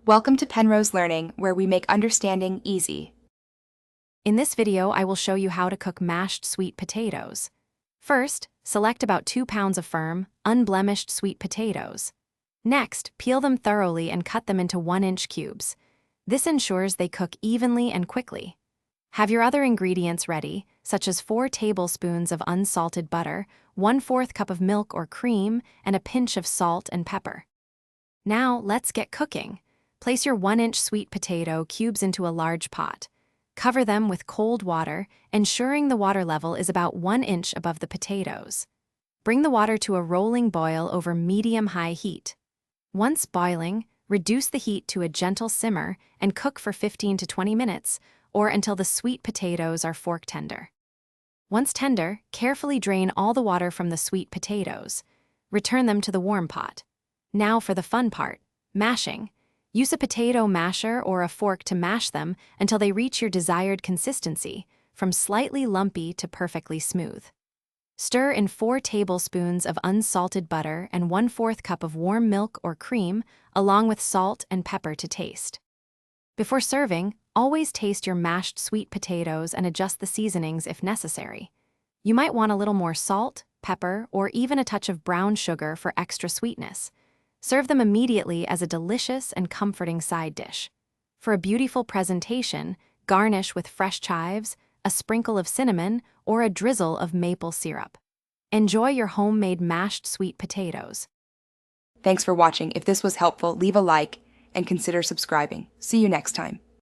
Welcome to Penrose Learning, where we make understanding easy. In this video, I will show you how to cook mashed sweet potatoes. First, select about 2 pounds of firm, unblemished sweet potatoes. Next, peel them thoroughly and cut them into 1-inch cubes. This ensures they cook evenly and quickly. Have your other ingredients ready, such as 4 tablespoons of unsalted butter, 1/4 cup of milk or cream, and a pinch of salt and pepper. Now, let's get cooking. Place your 1-inch sweet potato cubes into a large pot. Cover them with cold water, ensuring the water level is about 1 inch above the potatoes. Bring the water to a rolling boil over medium-high heat. Once boiling, reduce the heat to a gentle simmer and cook for 15 to 20 minutes, or until the sweet potatoes are fork tender. Once tender, carefully drain all the water from the sweet potatoes. Return them to the warm pot. Now for the fun part, mashing. Use a potato masher or a fork to mash them until they reach your desired consistency, from slightly lumpy to perfectly smooth. Stir in 4 tablespoons of unsalted butter and 1/4 cup of warm milk or cream, along with salt and pepper to taste. Before serving, always taste your mashed sweet potatoes and adjust the seasonings if necessary. You might want a little more salt, pepper, or even a touch of brown sugar for extra sweetness. Serve them immediately as a delicious and comforting side dish. For a beautiful presentation, garnish with fresh chives, a sprinkle of cinnamon, or a drizzle of maple syrup. Enjoy your homemade mashed sweet potatoes. Thanks for watching. If this was helpful, leave a like and consider subscribing. See you next time.